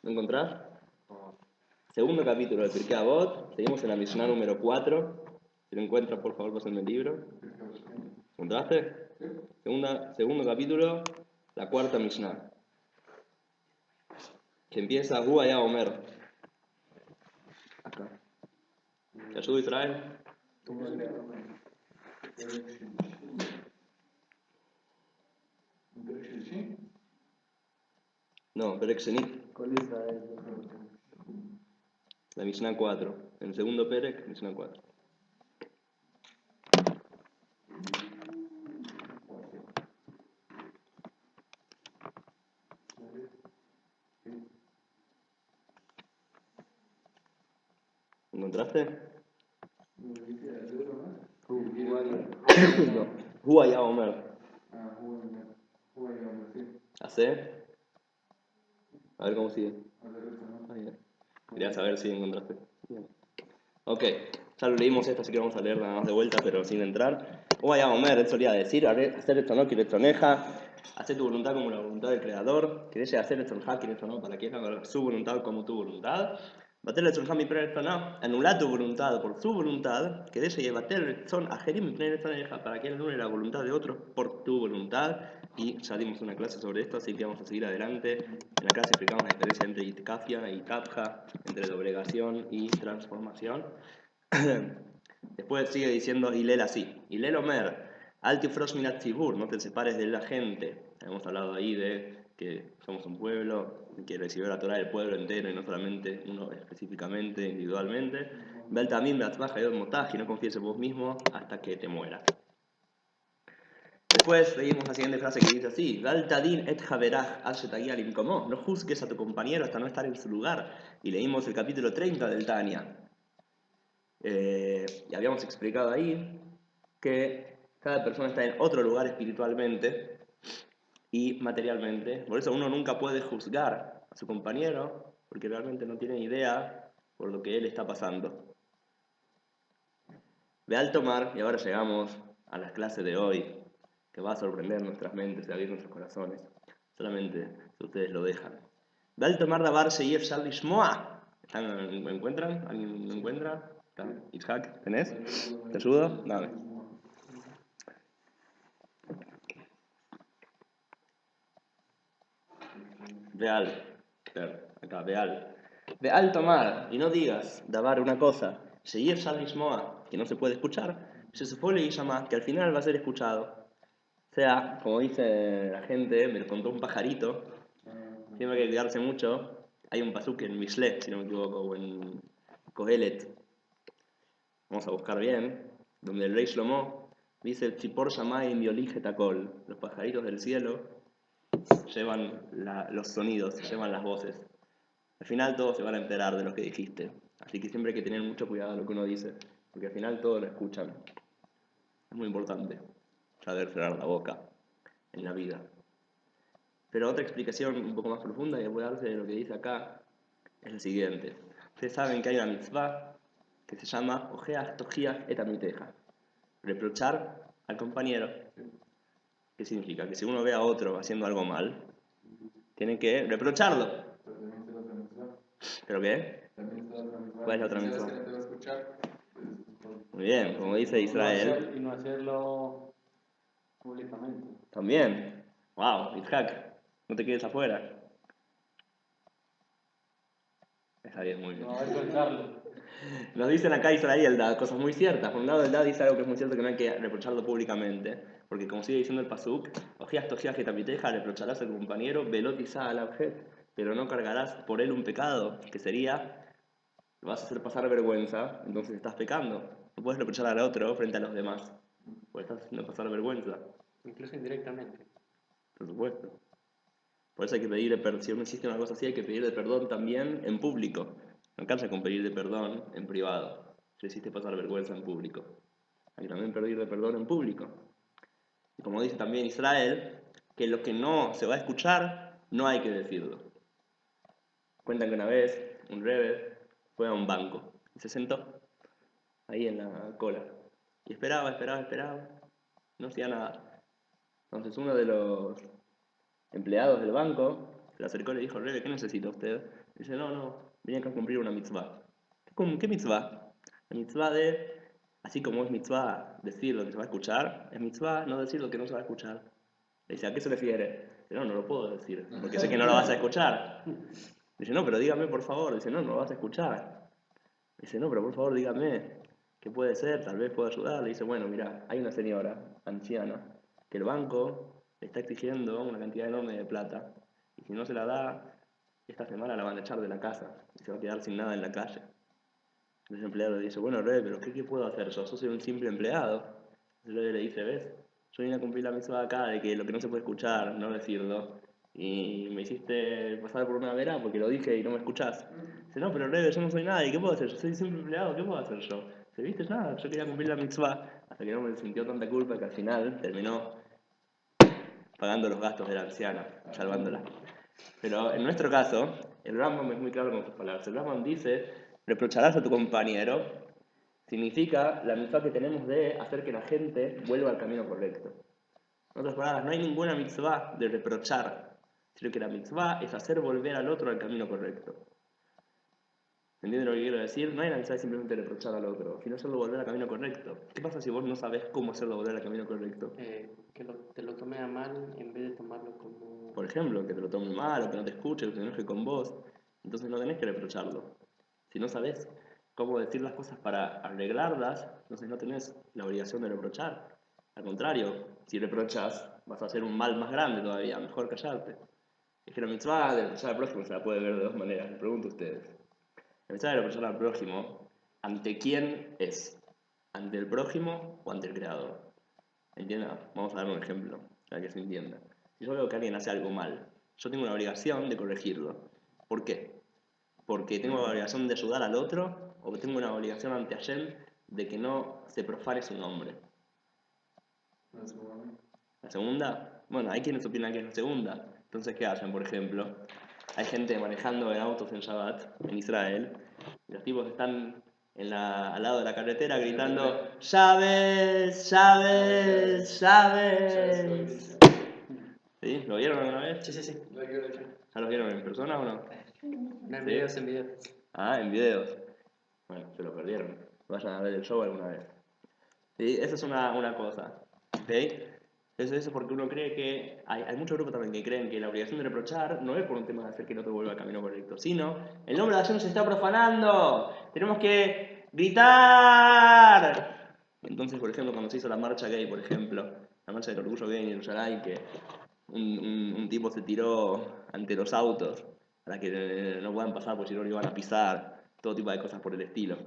¿Lo encontrás? Segundo capítulo de Pirkei Avot. Seguimos en la Mishnah número 4. Si lo encuentras, por favor, pásenme el libro. ¿Encontraste? Segundo capítulo, la cuarta Mishnah. Que empieza Hu Haya Omer. Acá. ¿Te ayudo, Israel? No, Perek Sheni. La Mishnah 4. En el segundo Perek, Mishnah 4. ¿Encontraste? No. Hu Haya Omer. ¿Hace? A ver cómo sigue. Quería saber si encontraste. Bien. Ok, ya lo leímos esto, así que vamos a leer nada más de vuelta, pero sin entrar. Hu Haya Omer, él solía decir, hacer esto no, quiere toneja, hacer tu voluntad como la voluntad del Creador, querés hacer esto no, quiere esto no, para que haga su voluntad como tu voluntad. Bater el tzonja mi pner no, anular tu voluntad por su voluntad, que deje de bater el tzon ajerim mi pner para que él anule la voluntad de otros por tu voluntad. Y ya dimos una clase sobre esto, así que vamos a seguir adelante. En la clase explicamos la diferencia entre itkafia y kapja, entre doblegación y transformación. Después sigue diciendo Hilel así. Hilel Omer, Alti Frosh Minat Tzibur, no te separes de la gente. Hemos hablado ahí de que somos un pueblo, que recibió la Torah del pueblo entero y no solamente uno específicamente, individualmente. Vel también Beatzbach Hayot Motaj, y no confíes en vos mismo hasta que te mueras. Después seguimos la siguiente frase que dice así: Gal tadin et haverach al shetagi al imkomo, no juzgues a tu compañero hasta no estar en su lugar. Y leímos el capítulo 30 del Tania. Y habíamos explicado ahí que cada persona está en otro lugar espiritualmente y materialmente. Por eso uno nunca puede juzgar a su compañero porque realmente no tiene idea por lo que él está pasando. De alto mar, y ahora llegamos a las clases de hoy, que va a sorprender nuestras mentes y abrir nuestros corazones. Solamente si ustedes lo dejan. De alto mar, Dabar Sheyef Shalish Moa. ¿Me encuentran? ¿Alguien me encuentra? Itzhak, ¿tenés? ¿Te ayudo? Dame. Veal. Acá, veal. De alto mar, y no digas, Dabar, una cosa. Sheyef Shalish Moa, que no se puede escuchar. Shesufole y llama, que al final va a ser escuchado. O sea, como dice la gente, me lo contó un pajarito. Siempre hay que cuidarse mucho. Hay un pasuk en Mishle, si no me equivoco, o en Kohelet. Vamos a buscar bien. Donde el rey Shlomo dice: Tzipor shamayim yolige takol. Los pajaritos del cielo llevan los sonidos, llevan las voces. Al final todos se van a enterar de lo que dijiste. Así que siempre hay que tener mucho cuidado de lo que uno dice, porque al final todos lo escuchan. Es muy importante saber cerrar la boca en la vida. Pero otra explicación un poco más profunda que puede darse de lo que dice acá es el siguiente. Ustedes saben que hay una mitzvah que se llama Ojeach Tojiach et Amiteja. Reprochar al compañero. ¿Qué significa? Que si uno ve a otro haciendo algo mal, tiene que reprocharlo. ¿Pero qué? ¿Cuál es la otra mitzvah? Muy bien, como dice Israel. Y no hacerlo públicamente. También. Wow, Itzhak, no te quedes afuera. Está bien, muy bien. No avergonzarlo. Nos dicen acá Israel da cosas muy ciertas. Por un lado, el da dice algo que es muy cierto, que no hay que reprocharlo públicamente. Porque como sigue diciendo el pasuk, ojías tojías que tapiteja, reprocharás al compañero, velotiza al objet, pero no cargarás por él un pecado, que sería, lo vas a hacer pasar vergüenza, entonces estás pecando. No puedes reprochar al otro frente a los demás, porque estás haciendo pasar vergüenza. Incluso indirectamente. Por supuesto. Por eso hay que pedirle perdón. Si uno existe una cosa así, hay que pedirle perdón también en público. No alcanza con pedirle perdón en privado. Si hiciste pasar vergüenza en público. Hay que también pedirle perdón en público. Y como dice también Israel, que lo que no se va a escuchar, no hay que decirlo. Cuentan que una vez un rebbe fue a un banco y se sentó ahí en la cola. Y esperaba. No hacía nada. Entonces uno de los empleados del banco Se le acercó y le dijo, Rebe, ¿qué necesita usted? Dice, no, venía acá a cumplir una mitzvah. ¿Qué mitzvah? La mitzvah de, así como es mitzvah decir lo que se va a escuchar, es mitzvah no decir lo que no se va a escuchar. Le dice, ¿a qué se refiere? Dice, no lo puedo decir, porque sé que no lo vas a escuchar. Dice, no, pero dígame por favor. Dice, no lo vas a escuchar. Dice, no, pero por favor dígame, ¿qué puede ser? Tal vez pueda ayudar. Le dice, bueno, mira, hay una señora anciana que el banco le está exigiendo una cantidad enorme de plata y si no se la da, esta semana la van a echar de la casa y se va a quedar sin nada en la calle. Entonces el empleado le dice, bueno, Rebe, pero ¿qué puedo hacer yo? Soy un simple empleado. Entonces Rebe le dice, ¿ves? Yo vine a cumplir la misión acá de que lo que no se puede escuchar, no decirlo. Y me hiciste pasar por una vera porque lo dije y no me escuchás. Dice, no, pero Rebe, yo no soy nadie, ¿qué puedo hacer? Yo soy simple empleado, ¿qué puedo hacer yo? Dice, ¿viste? Nada, yo quería cumplir la mitzvah. Hasta que no me sintió tanta culpa que al final terminó pagando los gastos de la anciana, salvándola. Pero en nuestro caso, el Rambam es muy claro con sus palabras. El Rambam dice, reprocharás a tu compañero, significa la mitzvah que tenemos de hacer que la gente vuelva al camino correcto. En otras palabras, no hay ninguna mitzvah de reprochar, sino que la mitzvah es hacer volver al otro al camino correcto. ¿Entiendes lo que quiero decir? No hay una mitzvah de simplemente reprochar al otro, sino hacerlo volver al camino correcto. ¿Qué pasa si vos no sabés cómo hacerlo volver al camino correcto? Te lo tome a mal en vez de tomarlo como... Por ejemplo, que te lo tome mal, o que no te escuche, o que se enoje con vos. Entonces no tenés que reprocharlo. Si no sabés cómo decir las cosas para arreglarlas, entonces no tenés la obligación de reprochar. Al contrario, si reprochas, vas a hacer un mal más grande todavía, mejor callarte. Es que la mitzvah de reprochar al prójimo se la puede ver de dos maneras, les pregunto a ustedes. La mitzvah de reprochar al prójimo, ¿ante quién es? ¿Ante el prójimo o ante el creador? ¿Entiendan? Vamos a dar un ejemplo para que se entienda. Si yo veo que alguien hace algo mal, yo tengo la obligación de corregirlo. ¿Por qué? Porque tengo la obligación de ayudar al otro o tengo una obligación ante Hashem de que no se profane su nombre. ¿La segunda? Bueno, hay quienes opinan que es la segunda. Entonces, ¿qué hacen? Por ejemplo, hay gente manejando en autos en Shabbat, en Israel, y los tipos están al lado de la carretera gritando llaves, llaves, llaves. ¿Sí? ¿Lo vieron alguna vez? Sí. ¿Ya lo vieron en persona o no? No, en ¿Sí? videos, en videos. Ah, en videos. Bueno, se lo perdieron. Vayan a ver el show alguna vez. ¿Sí? Esa es una cosa. ¿Ok? Eso es porque uno cree que... Hay muchos grupos también que creen que la obligación de reprochar no es por un tema de hacer que no te vuelva al camino correcto, sino el nombre de Hashem se está profanando. Tenemos que gritar. Entonces, por ejemplo, cuando se hizo la marcha gay, por ejemplo, la marcha del orgullo gay en Jerusalén, que un tipo se tiró ante los autos para que no puedan pasar porque si no lo iban a pisar, todo tipo de cosas por el estilo.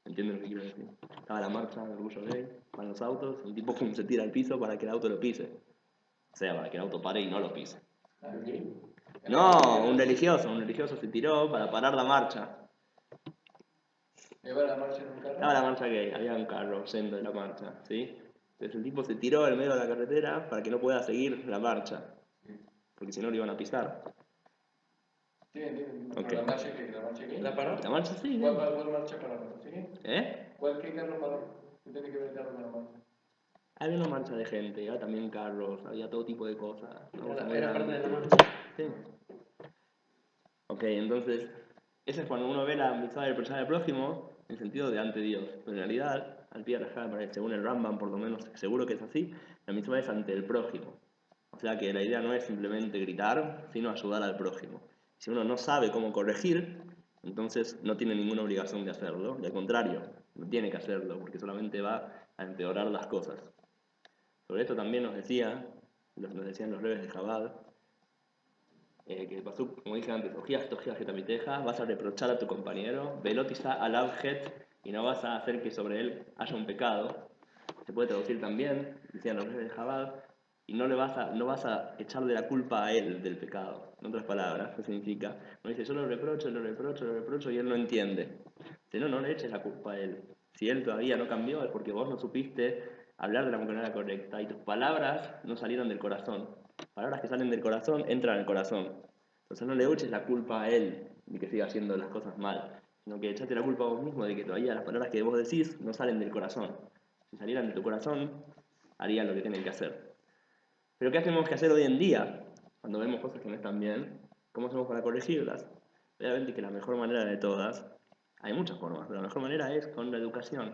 ¿Entienden lo que quiero decir? Estaba la marcha del orgullo gay, van los autos, un tipo se tira al piso para que el auto lo pise. O sea, para que el auto pare y no lo pise. No, un religioso se tiró para parar la marcha. ¿Lleva la marcha en un carro? Estaba la marcha gay, había un carro yendo de la marcha, ¿sí? Entonces el tipo se tiró en medio de la carretera para que no pueda seguir la marcha, porque si no lo iban a pisar. Sí, entiendo. Ok. Pero la marcha que ¿La paró? La marcha sí, ¿Cuál marcha para la marcha? ¿Qué carro paró? ¿Qué tiene que ver el carro con la marcha? Había una marcha de gente, había también carros, había todo tipo de cosas. Era parte de la marcha. Sí. Ok, entonces, eso es cuando uno ve la mitzvah del reprochar al prójimo en sentido de ante Dios. Pero en realidad, al pie de la según el Rambam, por lo menos seguro que es así, la mitzvah es ante el prójimo. O sea que la idea no es simplemente gritar, sino ayudar al prójimo. Si uno no sabe cómo corregir, entonces no tiene ninguna obligación de hacerlo. Y al contrario, no tiene que hacerlo, porque solamente va a empeorar las cosas. Sobre esto también nos decían los rebes de Chabad, que pasó, como dije antes, ojías, getamiteja, vas a reprochar a tu compañero, velotiza alabjet, y no vas a hacer que sobre él haya un pecado. Se puede traducir también, decían los rebes de Chabad, y no vas a echarle la culpa a él del pecado. En otras palabras, ¿qué significa? No dice, yo lo reprocho, y él no entiende. Si no le eches la culpa a él. Si él todavía no cambió, es porque vos no supiste hablar de la manera correcta y tus palabras no salieron del corazón. Palabras que salen del corazón entran al corazón. Entonces no le eches la culpa a él de que siga haciendo las cosas mal, sino que echate la culpa a vos mismo de que todavía las palabras que vos decís no salen del corazón. Si salieran de tu corazón, harían lo que tienen que hacer. Pero ¿qué tenemos que hacer hoy en día cuando vemos cosas que no están bien, ¿cómo hacemos para corregirlas? Obviamente que la mejor manera de todas, hay muchas formas, pero la mejor manera es con la educación,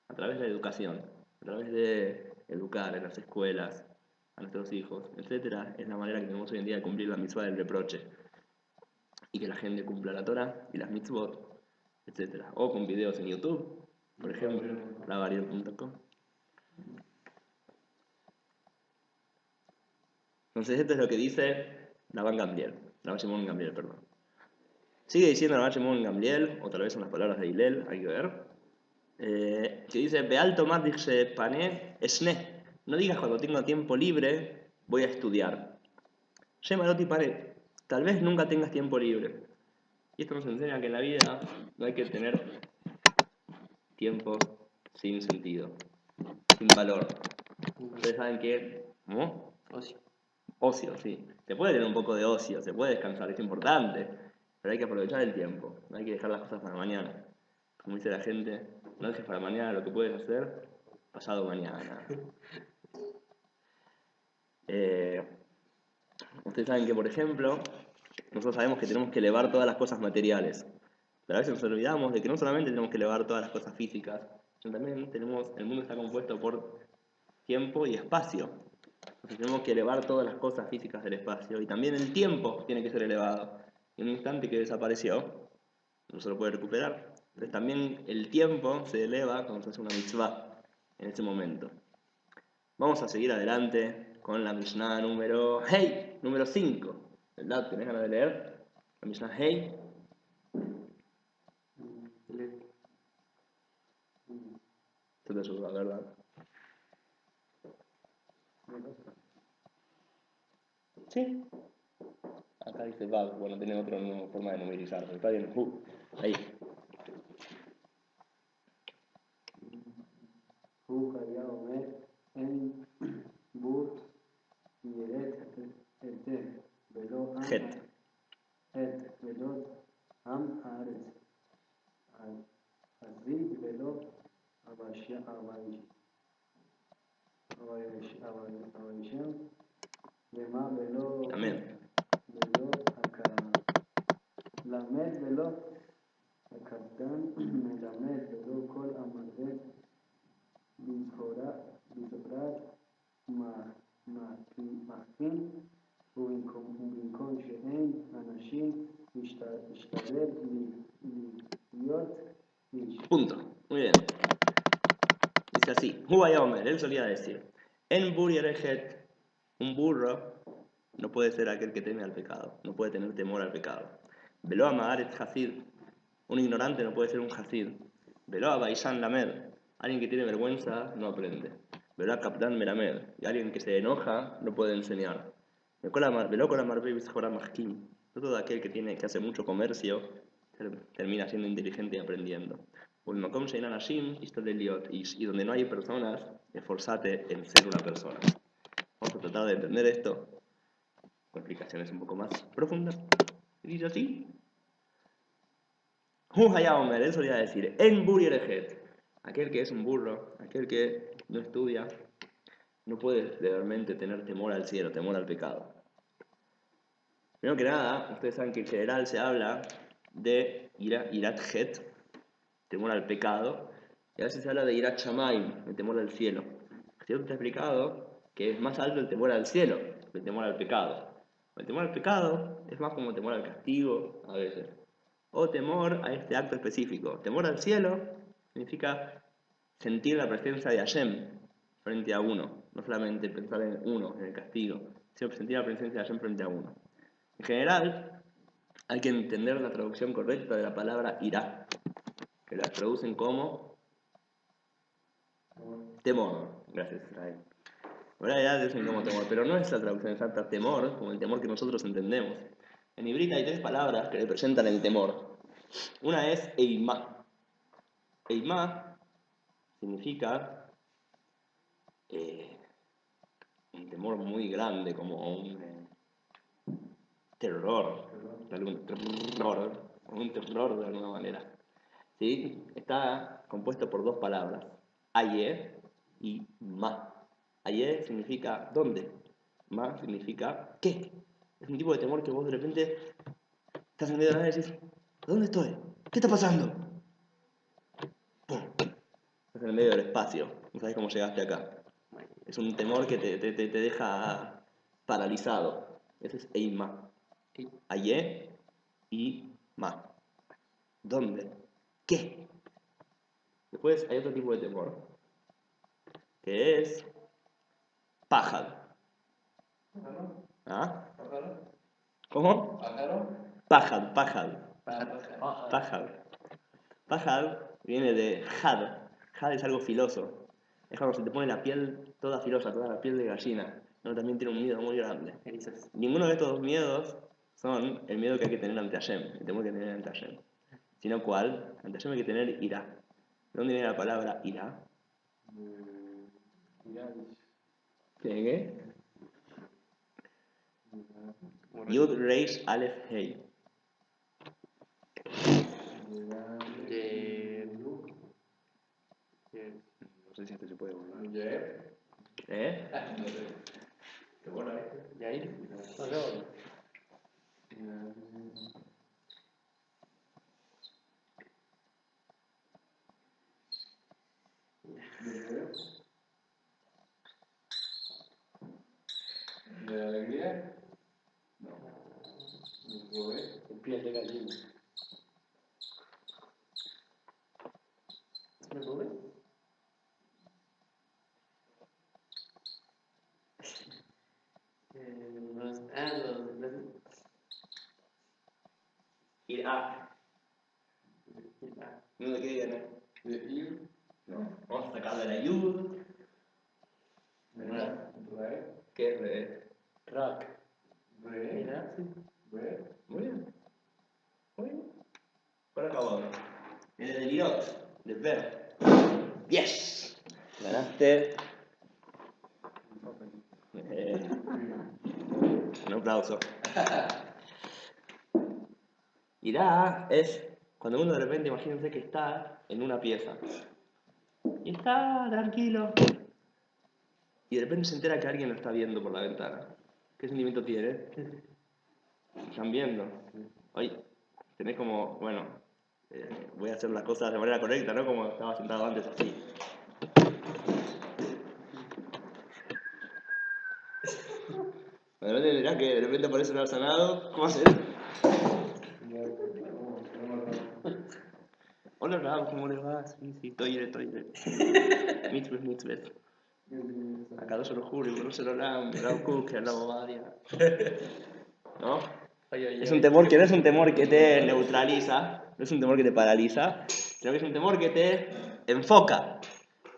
a través de la educación, a través de educar en las escuelas, a nuestros hijos, etcétera, es la manera que tenemos hoy en día de cumplir la mitzvah del reproche y que la gente cumpla la Torah y las mitzvot, etcétera. O con videos en YouTube, por ejemplo, lavario.com. Entonces esto es lo que dice Rabban Gamliel, Rabban Shimon Gamliel, perdón. Sigue diciendo Rabban Shimon Gamliel, o tal vez son las palabras de Hillel, hay que ver, que dice, Be'al tomar dice pané esne. No digas cuando tengo tiempo libre, voy a estudiar. Shemaroti pané. Tal vez nunca tengas tiempo libre. Y esto nos enseña que en la vida no hay que tener tiempo sin sentido, sin valor. Ustedes saben que, ¿cómo? Ocio. Ocio, sí. Se puede tener un poco de ocio, se puede descansar, es importante, pero hay que aprovechar el tiempo, no hay que dejar las cosas para mañana. Como dice la gente, no dejes para mañana lo que puedes hacer pasado mañana. Ustedes saben que, por ejemplo, nosotros sabemos que tenemos que elevar todas las cosas materiales, pero a veces nos olvidamos de que no solamente tenemos que elevar todas las cosas físicas, sino también el mundo está compuesto por tiempo y espacio. Entonces tenemos que elevar todas las cosas físicas del espacio y también el tiempo tiene que ser elevado. Y en un instante que desapareció, no se lo puede recuperar. Entonces también el tiempo se eleva cuando se hace una mitzvah en ese momento. Vamos a seguir adelante con la Mishnah número 5. ¿Verdad? ¿Tenés ganas de leer? La Mishnah Hey. Esto te ayuda, ¿verdad? Sí. Acá dice Vav, bueno, tiene otra forma de numerizar, pero está bien. Ahí. הוא היה אומר, אין בור ירד היטב ולא עם הארץ, הזיד ולא אביישם, ומה ולא למד ולא הקפדן מלמד ולא כל המרבה בזברת מחכים ובמקום שאין אנשים ישתדל להיות איש. Punto. Muy bien. Dice así. Hubayá Omer, él solía decir, en Buri Erejet, un burro no puede ser aquel que teme al pecado, no puede tener temor al pecado. Velo Amaharet Hasid, un ignorante no puede ser un Hasid. Velo Abaishan Lamed, alguien que tiene vergüenza no aprende. Velo a Kapdan Melamed, y alguien que se enoja no puede enseñar. Velo con Amar Beis Jorah Mahkim, no todo aquel que hace mucho comercio termina siendo inteligente y aprendiendo. Y donde no hay personas, esforzate en ser una persona. Vamos a tratar de entender esto con explicaciones un poco más profundas. Y dice así. Omer, él solía decir, en Buri Erejet, aquel que es un burro, aquel que no estudia, no puede realmente tener temor al cielo, temor al pecado. Primero que nada, ustedes saben que en general se habla de Irat Het, temor al pecado, y a veces se habla de Irat Shamayim, el temor al cielo. Jesús te ha explicado que es más alto el temor al cielo que el temor al pecado. El temor al pecado es más como temor al castigo, a veces, o temor a este acto específico. Temor al cielo significa sentir la presencia de Hashem frente a uno, no solamente pensar en uno, en el castigo, sino sentir la presencia de Hashem frente a uno. En general, hay que entender la traducción correcta de la palabra irá, que la traducen como temor. Gracias, Israel. Ahora ya dicen como temor, pero no es la traducción exacta temor, como el temor que nosotros entendemos. En hebreo hay 3 palabras que representan el temor. Una es eimá. Eimá significa un temor muy grande, como un terror, un terror de alguna manera. ¿Sí? Está compuesto por 2 palabras, aye y ma. Aye significa ¿dónde? Ma significa ¿qué? Es un tipo de temor que vos de repente estás en medio de la nada y decís, ¿dónde estoy? ¿Qué está pasando? ¡Pum! Estás en el medio del espacio, no sabes cómo llegaste acá. Es un temor que te deja paralizado. Ese es Eima. Aye y Ma. ¿Dónde? ¿Qué? Después hay otro tipo de temor, que es Pajad. ¿Ah? ¿Cómo? Pajad. Pajad viene de Had. Had es algo filoso. Es cuando se te pone la piel toda filosa, toda la piel de gallina. Uno también tiene un miedo muy grande. Ninguno de estos dos miedos son el miedo que hay que tener ante Hashem, el temor que hay que tener ante Hashem. Sino cuál, ante Hashem hay que tener ira. ¿De dónde viene la palabra ira? ¿Qué? Yud Reish Aleph Hei. No sé si esto se puede volver. ¿Eh? Qué bueno, Yair. ¿De alegría? No. El piel de gallina. ¿Me sube? Ira. No de qué viene. ¿De ir? No. Vamos a sacarle la Yud. ¿Qué es re? Rack. Re. Muy bien. Muy bien. Por acá vamos. Viene de Liot, de ver. ¡Yes! Ganaste. Un aplauso. Irá es cuando uno de repente, imagínense que está en una pieza. Y está tranquilo. Y de repente se entera que alguien lo está viendo por la ventana. ¿Qué sentimiento tiene? Están viendo. Oye, tenés como, bueno, voy a hacer las cosas de manera correcta, ¿no? Como estaba sentado antes, así. De repente dirá que de repente aparece un arsanado. ¿Cómo hacer? Hola, Rab, ¿cómo le va? Sí, toire. Mitzvah. Acá no se lo juro, no se lo Rab Cook, Rab Obadia. ¿No? Es un temor que no es un temor que te neutraliza, no es un temor que te paraliza, sino que es un temor que te enfoca.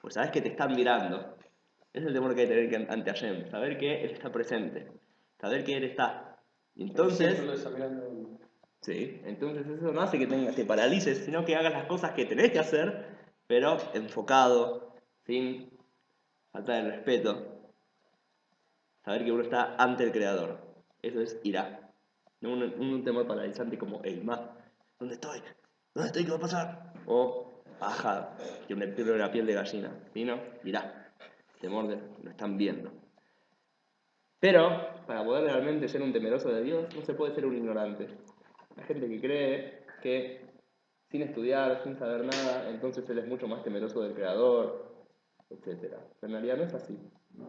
Pues sabes que te están mirando. Ese es el temor que hay que tener ante Hashem, saber que Él está presente, saber que Él está. Y entonces, sí, entonces eso no hace que te paralices, sino que hagas las cosas que tenés que hacer, pero enfocado, sin falta de respeto. Saber que uno está ante el Creador. Eso es irá. No un temor paralizante como el más. ¿Dónde estoy? ¿Qué va a pasar? O baja, que me pierdo la piel de gallina. ¿Sí, no? Irá. Temor de lo están viendo. Pero, para poder realmente ser un temeroso de Dios, no se puede ser un ignorante. La gente que cree que sin estudiar, sin saber nada, entonces él es mucho más temeroso del Creador, etc. En realidad no es así.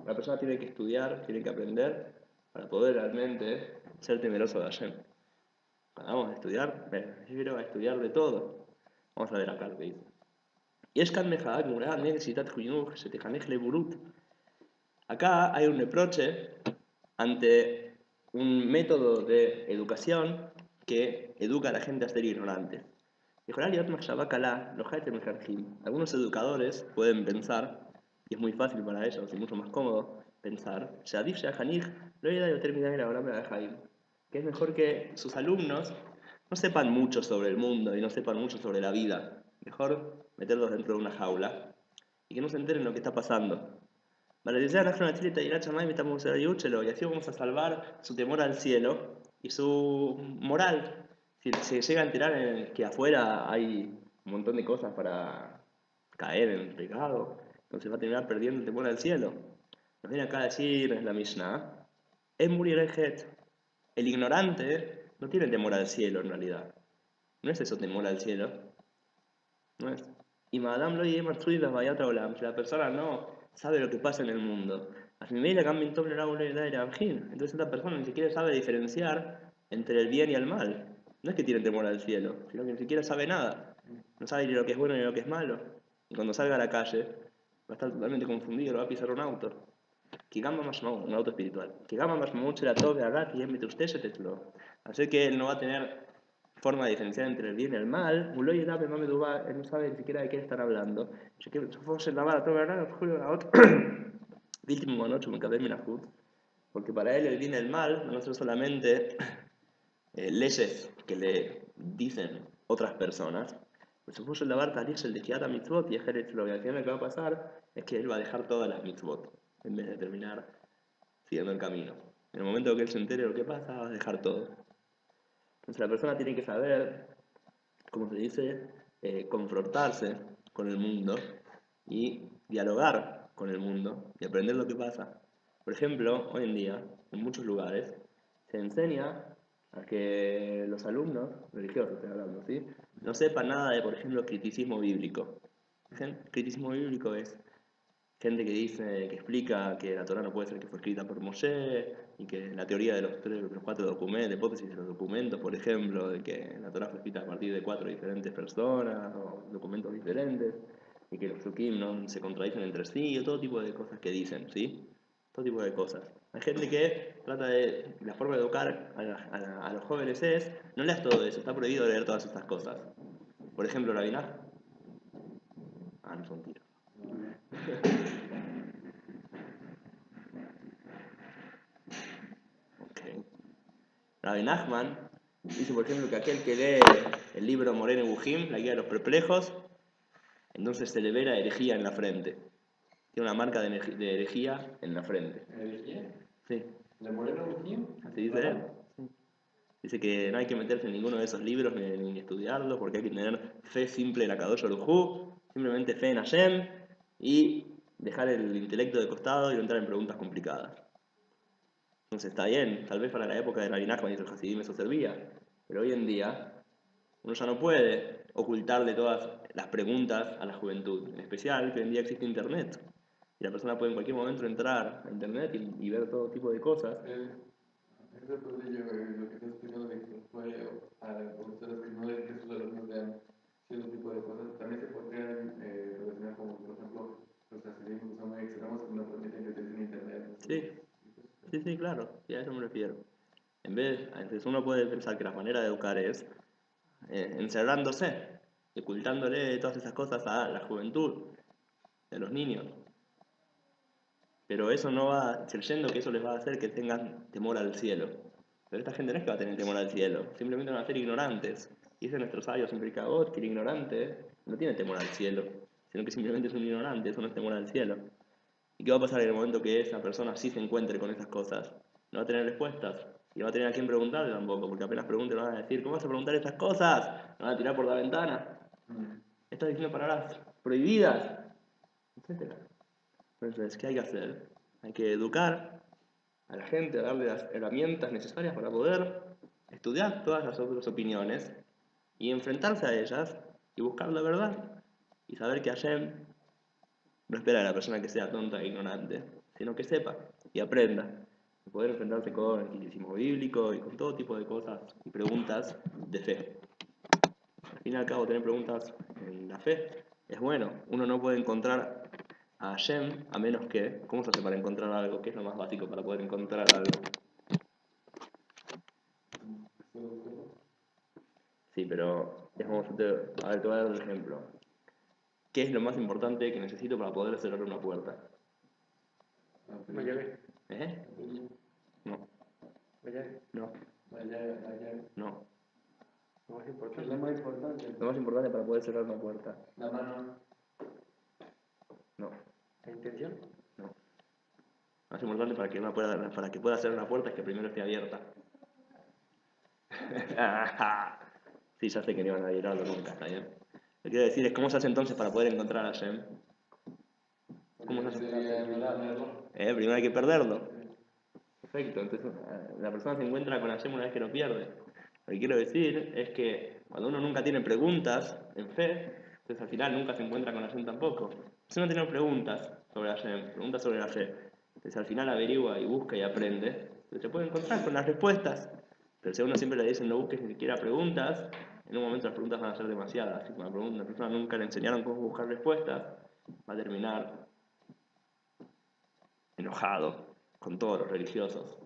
La persona tiene que estudiar, tiene que aprender para poder realmente ser temeroso de Hashem. Cuando vamos a estudiar, me refiero a estudiar de todo. Vamos a ver acá lo que dice. Acá hay un reproche ante un método de educación que educa a la gente a ser ignorantes. Algunos educadores pueden pensar, y es muy fácil para ellos y mucho más cómodo pensar, que es mejor que sus alumnos no sepan mucho sobre el mundo y no sepan mucho sobre la vida. Mejor meterlos dentro de una jaula y que no se enteren lo que está pasando. Y así vamos a salvar su temor al cielo y su moral. Si se llega a enterar en que afuera hay un montón de cosas para caer en pecado, entonces va a terminar perdiendo el temor al cielo. Nos viene acá a decir en la Mishnah Es Murirejet. El ignorante no tiene temor al cielo en realidad. No es eso temor al cielo. No es. Y Madame lo lleva vaya olam. Si la persona no sabe lo que pasa en el mundo. Entonces esta persona ni siquiera sabe diferenciar entre el bien y el mal. No es que tiene temor al cielo, sino que ni siquiera sabe nada. No sabe ni lo que es bueno ni lo que es malo. Y cuando salga a la calle, va a estar totalmente confundido, lo va a pisar un auto. Un auto espiritual. Así que él no va a tener forma de diferenciar entre el bien y el mal. Él no sabe ni siquiera de qué están hablando. Porque para él el bien y el mal no son solamente leyes que le dicen otras personas. Y al final lo que va a pasar es que él va a dejar todas las mitzvot en vez de terminar siguiendo el camino. En el momento que él se entere de lo que pasa, va a dejar todo. Entonces la persona tiene que saber, como se dice, confrontarse con el mundo y dialogar con el mundo y aprender lo que pasa. Por ejemplo, hoy en día, en muchos lugares, se enseña a que los alumnos, religiosos estoy hablando, ¿sí? No sepan nada de, por ejemplo, criticismo bíblico. Criticismo bíblico es gente que dice, que explica que la Torá no puede ser que fue escrita por Moshe, y que la teoría de los 4 documentos, hipótesis de los documentos, por ejemplo, de que la Torá fue escrita a partir de 4 diferentes personas, o documentos diferentes, y que los Sukim no se contradicen entre sí, o todo tipo de cosas que dicen, ¿sí? Todo tipo de cosas. Hay gente que trata de, la forma de educar a los jóvenes es, no leas todo eso, está prohibido leer todas estas cosas. Por ejemplo, Rabiná. No son tiros. Okay. Rabbi Nachman dice, por ejemplo, que aquel que lee el libro Moreno Bujim, la guía de los perplejos, entonces se le ve la herejía en la frente. Tiene una marca de herejía en la frente. ¿Herejía? Sí. ¿De Moreno Bujim? Así dice él. Sí. Dice que no hay que meterse en ninguno de esos libros ni estudiarlos, porque hay que tener fe simple en Akadosh Baruj Hu, simplemente fe en Hashem, y dejar el intelecto de costado y no entrar en preguntas complicadas. Entonces está bien, tal vez para la época de Rabbi Nachman y el Hasidim eso servía, pero hoy en día uno ya no puede ocultarle todas las preguntas a la juventud, en especial que hoy en día existe Internet. Y la persona puede en cualquier momento entrar a Internet y ver todo tipo de cosas. Eso es lo que estás explicando de que puede a las profesoras que no leen que sus alumnos vean cierto tipo de cosas, también se podrían relacionar con, por ejemplo, los hasidim que son muy extremos que no permiten que utilicen Internet. Sí, claro, y a eso me refiero. Entonces uno puede pensar que la manera de educar es encerrándose, ocultándole todas esas cosas a la juventud, a los niños. Pero eso no va, creyendo que eso les va a hacer que tengan temor al cielo. Pero esta gente no es que va a tener temor al cielo, simplemente van a ser ignorantes. Y dice nuestro sabio siempre que el ignorante no tiene temor al cielo, sino que simplemente es un ignorante, eso no es temor al cielo. ¿Y qué va a pasar en el momento que esa persona sí se encuentre con esas cosas? No va a tener respuestas. Y no va a tener a quién preguntarle tampoco, porque apenas pregunte le van a decir, ¿cómo vas a preguntar estas cosas? Me van a tirar por la ventana. Estás diciendo palabras prohibidas, etc. Entonces, ¿qué hay que hacer? Hay que educar a la gente, darle las herramientas necesarias para poder estudiar todas las otras opiniones y enfrentarse a ellas y buscar la verdad y saber que Hashem no espera a la persona que sea tonta e ignorante, sino que sepa y aprenda y poder enfrentarse con el criticismo bíblico y con todo tipo de cosas y preguntas de fe. Al fin y al cabo, tener preguntas en la fe es bueno. Uno no puede encontrar a Hashem a menos que... ¿Cómo se hace para encontrar algo? ¿Qué es lo más básico para poder encontrar algo? Sí, pero te voy a dar un ejemplo. ¿Qué es lo más importante que necesito para poder cerrar una puerta? La llave. No. La llave. No. La llave. No. Lo más ¿Qué importante. es lo más importante? Lo más importante para poder cerrar una puerta. La mano. No. La intención. No. Lo más importante para que pueda cerrar una puerta es que primero esté abierta. Sí, ya sé que no iban a llorarlo nunca, está bien. Lo que quiero decir es, ¿cómo se hace entonces para poder encontrar a Hashem? ¿Cómo se hace? Sería no. Primero hay que perderlo. Perfecto, entonces la persona se encuentra con Hashem una vez que lo pierde. Lo que quiero decir es que cuando uno nunca tiene preguntas en fe, entonces al final nunca se encuentra con Hashem tampoco. Si uno tiene preguntas sobre Hashem, preguntas sobre la fe, entonces al final averigua y busca y aprende, entonces se puede encontrar con las respuestas. Pero si a uno siempre le dicen no busques ni siquiera preguntas, en un momento las preguntas van a ser demasiadas. Si una persona nunca le enseñaron cómo buscar respuestas, va a terminar enojado con todos los religiosos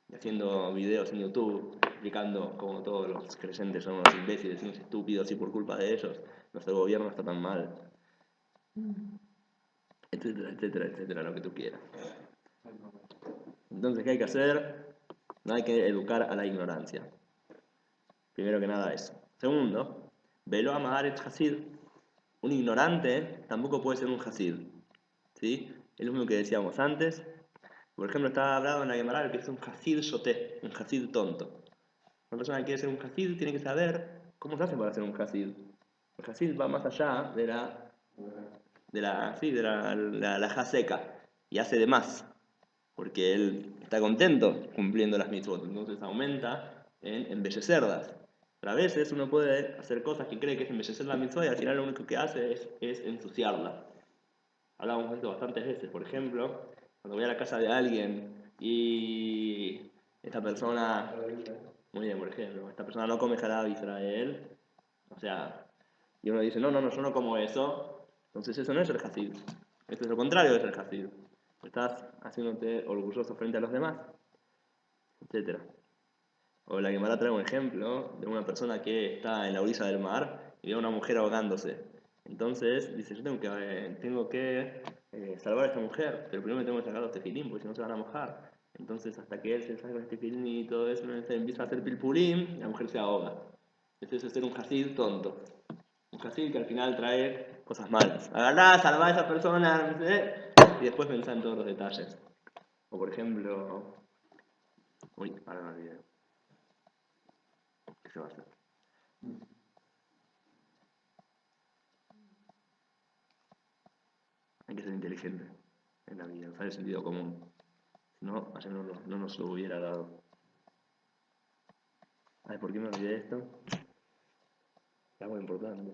y haciendo videos en YouTube explicando cómo todos los creyentes son unos imbéciles, unos estúpidos y por culpa de ellos nuestro gobierno está tan mal, etcétera, etcétera, etcétera, lo que tú quieras. Entonces, ¿qué hay que hacer? No hay que educar a la ignorancia. Primero que nada eso. Segundo, velo amar et hasid. Un ignorante tampoco puede ser un hasid. ¿Sí? Es lo mismo que decíamos antes. Por ejemplo, estaba hablado en la Gemara que es un hasid shoté, un hasid tonto. Una persona que quiere ser un hasid tiene que saber cómo se hace para ser un hasid. El hasid va más allá de la laja seca y hace de más, porque él está contento cumpliendo las mitzvot, entonces aumenta en embellecerlas. Pero a veces uno puede hacer cosas que cree que es embellecer la mitzvah y al final lo único que hace es ensuciarla. Hablamos de esto bastantes veces. Por ejemplo, cuando voy a la casa de alguien y esta persona, muy bien, por ejemplo, esta persona no come halal Israel, o sea, y uno dice, no, yo no como eso, entonces eso no es el hasid. Esto es lo contrario de ser hasid. Estás haciéndote orgulloso frente a los demás, etc. O la Gemara trae un ejemplo de una persona que está en la orilla del mar y ve a una mujer ahogándose. Entonces dice, yo tengo que salvar a esta mujer, pero primero me tengo que sacar los tefilín, porque si no se van a mojar. Entonces hasta que él se saca los tefilín y todo eso, empieza a hacer pilpulim, la mujer se ahoga. Eso es ser un hasid tonto. Un hasid que al final trae cosas malas. Agarrá, salvá a esa persona, no sé, y después pensá en todos los detalles. O por ejemplo... Uy, ahora me olvidé. ¿Qué se va a hacer? Hay que ser inteligente en la vida, usar el sentido común. Si no, ayer no nos lo hubiera dado. Ay, ¿por qué me olvidé de esto? Es algo importante.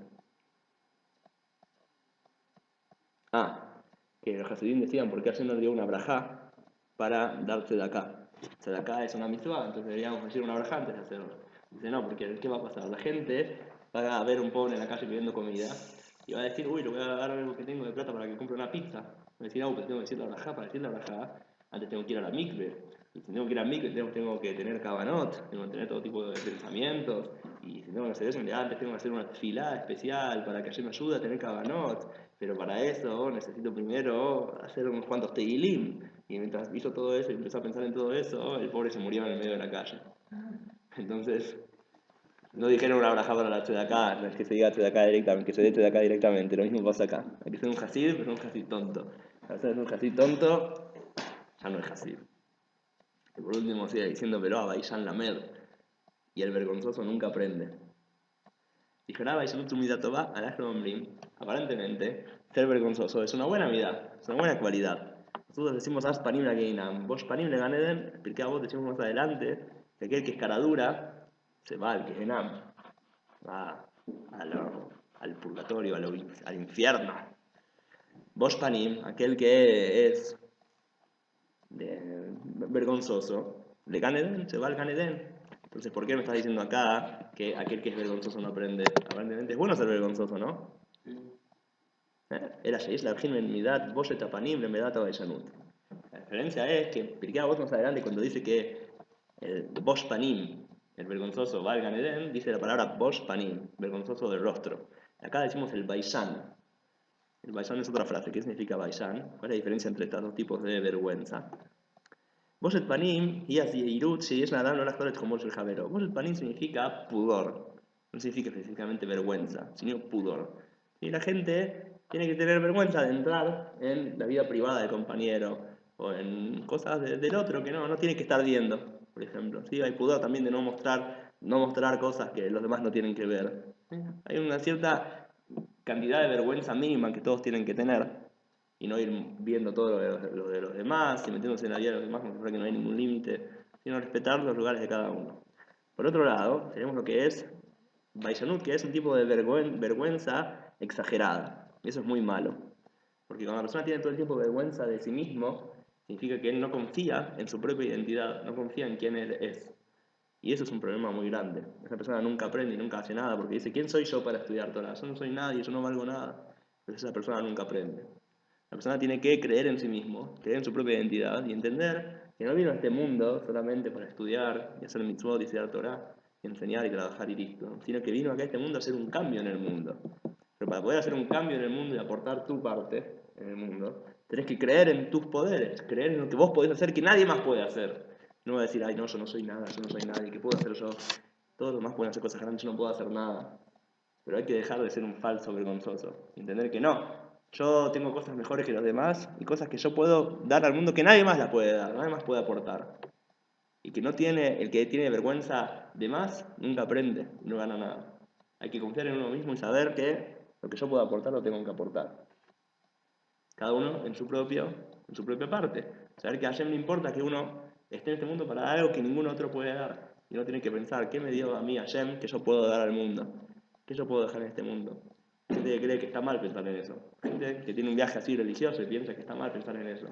Que los Hasidim decían, ¿por qué ayer no dio una brajá para darse de acá? De acá es una mitzvah, entonces deberíamos decir una brajá antes de hacerlo. Dice, no, porque ¿qué va a pasar? La gente va a ver un pobre en la calle pidiendo comida y va a decir, uy, le voy a dar algo que tengo de plata para que compre una pizza. Va a decir, pues tengo que decir la brajá, para decir la brajá, antes tengo que ir a la mikve. Y si tengo que ir a mikve, tengo que tener kabanot, tengo que tener todo tipo de pensamientos. Y si tengo que hacer eso, antes tengo que hacer una tefilá especial para que ayer me ayude a tener kabanot. Pero para eso necesito primero hacer unos cuantos tehilim. Y mientras hizo todo eso y empezó a pensar en todo eso, el pobre se murió en el medio de la calle. Entonces, no dijeron una braja para la acá, no es que se diga acá directamente, que se dé acá directamente, lo mismo pasa acá. Hay que ser un hasid, pero un hasid tonto. Al ser un hasid tonto, ya no es hasid. Y por último sigue diciendo, pero a Baishan Lamed, y el vergonzoso nunca aprende. Dijeron, aparentemente, ser vergonzoso es una buena vida, es una buena cualidad. Nosotros decimos, As panim la geinam, vos panim le ganeden, porque a vos decimos más adelante, que aquel que es cara dura, se va al geinam, va al purgatorio, al infierno. Vos panim, aquel que es vergonzoso, le ganeden, se va al ganeden. Entonces, ¿por qué me estás diciendo acá que aquel que es vergonzoso no aprende? Aparentemente es bueno ser vergonzoso, ¿no? Era Sheish la en Midat, Boshet Apanim, le Medat Abayashanut. La diferencia es que Pirkei Avot más adelante, cuando dice que el Bosh Panim, el vergonzoso, va al Gan Eden, dice la palabra Bosh Panim, vergonzoso del rostro. Acá decimos el Baishan. El Baishan es otra frase. ¿Qué significa Baishan? ¿Cuál es la diferencia entre estos dos tipos de vergüenza? Boshet Panim, y así Irut, si es nada, no las cosas como el Javero. Boshet Panim significa pudor. No significa específicamente vergüenza, sino pudor. Y la gente tiene que tener vergüenza de entrar en la vida privada del compañero o en cosas del otro que no tiene que estar viendo, por ejemplo. ¿Sí? Hay pudor también de no mostrar cosas que los demás no tienen que ver. Hay una cierta cantidad de vergüenza mínima que todos tienen que tener. y no ir viendo todo lo de los demás y metiéndose en la vida de los demás como si fuera que no hay ningún límite, sino respetar los lugares de cada uno. Por otro lado, tenemos lo que es Baishanut, que es un tipo de vergüenza exagerada. Y eso es muy malo. Porque cuando la persona tiene todo el tiempo vergüenza de sí mismo, significa que él no confía en su propia identidad, no confía en quién él es. Y eso es un problema muy grande. Esa persona nunca aprende y nunca hace nada porque dice, ¿quién soy yo para estudiar Torah? Yo no soy nadie, yo no valgo nada. Entonces esa persona nunca aprende. La persona tiene que creer en sí mismo, creer en su propia identidad y entender que no vino a este mundo solamente para estudiar y hacer mitzvot y estudiar Torah, y enseñar y trabajar y listo, sino que vino acá a este mundo a hacer un cambio en el mundo. Pero para poder hacer un cambio en el mundo y aportar tu parte en el mundo, tenés que creer en tus poderes, creer en lo que vos podés hacer que nadie más puede hacer. No decir, ay no, yo no soy nada, yo no soy nadie, ¿qué puedo hacer yo? Todos los demás pueden hacer cosas grandes, yo no puedo hacer nada. Pero hay que dejar de ser un falso vergonzoso. Entender que no. Yo tengo cosas mejores que los demás y cosas que yo puedo dar al mundo que nadie más la puede dar, nadie más puede aportar. Y que no tiene, el que tiene vergüenza de más, nunca aprende, no gana nada. Hay que confiar en uno mismo y saber que lo que yo puedo aportar lo tengo que aportar. Cada uno en su propia parte. Saber que a Hashem le importa que uno esté en este mundo para dar algo que ningún otro puede dar. Y no tiene que pensar, ¿qué me dio a mí Hashem que yo puedo dar al mundo? ¿Qué yo puedo dejar en este mundo? Gente que cree que está mal pensar en eso. Gente que tiene un viaje así religioso y piensa que está mal pensar en eso.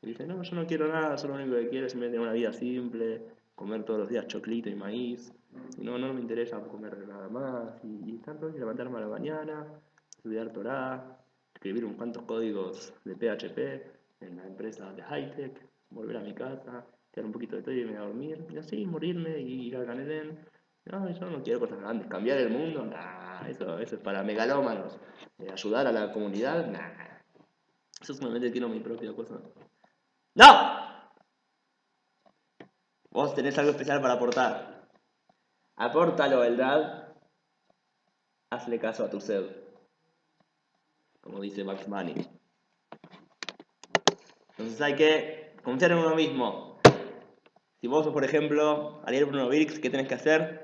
Y dice, no, yo no quiero nada, yo lo único que quiero es tener una vida simple, comer todos los días choclito y maíz. Y no me interesa comer nada más. Y tanto, y levantarme a la mañana, estudiar Torah, escribir unos cuantos códigos de PHP en la empresa de high-tech, volver a mi casa, quedar un poquito de todo y irme a dormir, y así morirme y ir al Gan Eden. No, yo no quiero cosas grandes, cambiar el mundo, nah, eso es para megalómanos. Ayudar a la comunidad, nah. Yo solamente quiero mi propia cosa. ¡No! Vos tenés algo especial para aportar. Apórtalo, ¿verdad? Hazle caso a tu sed. Como dice Bugs Bunny. Entonces hay que confiar en uno mismo. Si vos sos, por ejemplo, Ariel Brunovix, ¿qué tenés que hacer?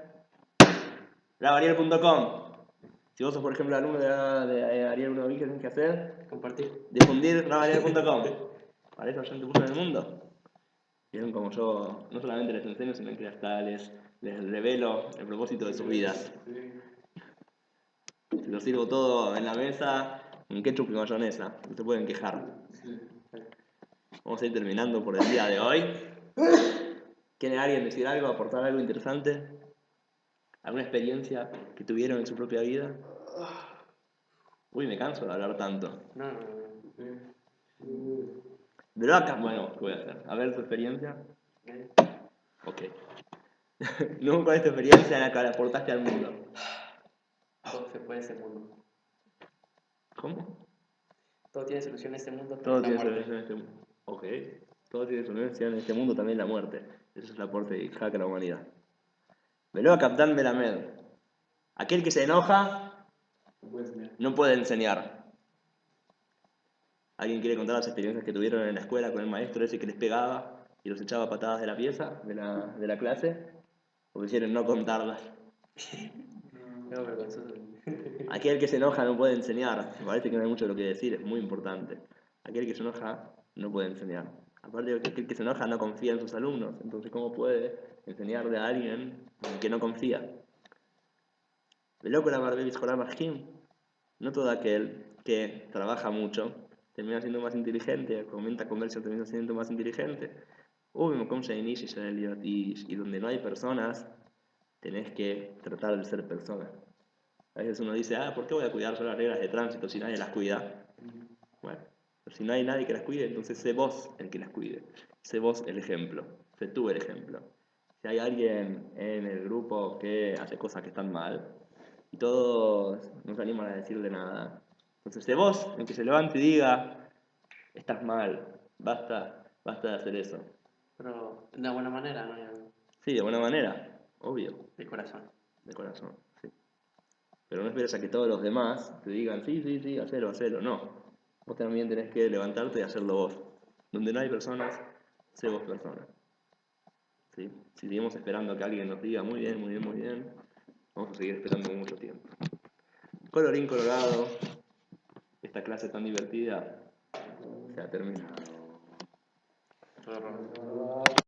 Ravariel.com. Si vos sos, por ejemplo, alumno de Ariel Brunovix, ¿qué tenés que hacer? Compartir. Difundir Ravariel.com. Para eso yo te puse en el mundo. Vieron como yo no solamente les enseño, sino que hasta les revelo el propósito de sus vidas. Si lo sirvo todo en la mesa, con ketchup y mayonesa, no se pueden quejar. Vamos a ir terminando por el día de hoy. ¿Quiere alguien decir algo, aportar algo interesante? ¿Alguna experiencia que tuvieron en su propia vida? Uy, me canso de hablar tanto. No. Pero acá, bueno, ¿qué voy a hacer? A ver tu experiencia. Ok. No, ¿cuál es tu experiencia en la que la aportaste al mundo? Todo se puede en este mundo. ¿Cómo? Todo tiene solución en este mundo, pero Todo la tiene muerte. solución en este mundo. Ok. Todo tiene solución en este mundo, también la muerte. Ese es el aporte de Isaac a la humanidad. Veló a Capitán Melamed. Aquel que se enoja no puede enseñar. ¿Alguien quiere contar las experiencias que tuvieron en la escuela con el maestro ese que les pegaba y los echaba a patadas de la pieza, de la clase? ¿O quisieron no contarlas? No, vergonzoso. Aquel que se enoja no puede enseñar. Me parece que no hay mucho de lo que decir, es muy importante. Aquel que se enoja no puede enseñar. Aparte de que aquel que se enoja no confía en sus alumnos. Entonces, ¿cómo puede enseñarle a alguien en que no confía? Veló con la Marbelis Joram. No todo aquel que trabaja mucho termina siendo más inteligente, aumenta comercio, termina siendo más inteligente. Y donde no hay personas, tenés que tratar de ser persona. A veces uno dice, ¿por qué voy a cuidar solo las reglas de tránsito si nadie las cuida? Bueno, pero si no hay nadie que las cuide, entonces sé vos el que las cuide. Sé vos el ejemplo. Sé tú el ejemplo. Si hay alguien en el grupo que hace cosas que están mal y todos no se animan a decirle nada, entonces sé vos el que se levante y diga, estás mal, basta de hacer eso. Pero de una buena manera, ¿no? Sí, de buena manera, obvio, De corazón. de corazón, sí. Pero no esperes a que todos los demás te digan, sí, hacelo. No. Vos también tenés que levantarte y hacerlo vos. Donde no hay personas, sé vos persona. ¿Sí? Si seguimos esperando a que alguien nos diga, muy bien, vamos a seguir esperando mucho tiempo. Colorín colorado, esta clase tan divertida Se ha terminado. Raro.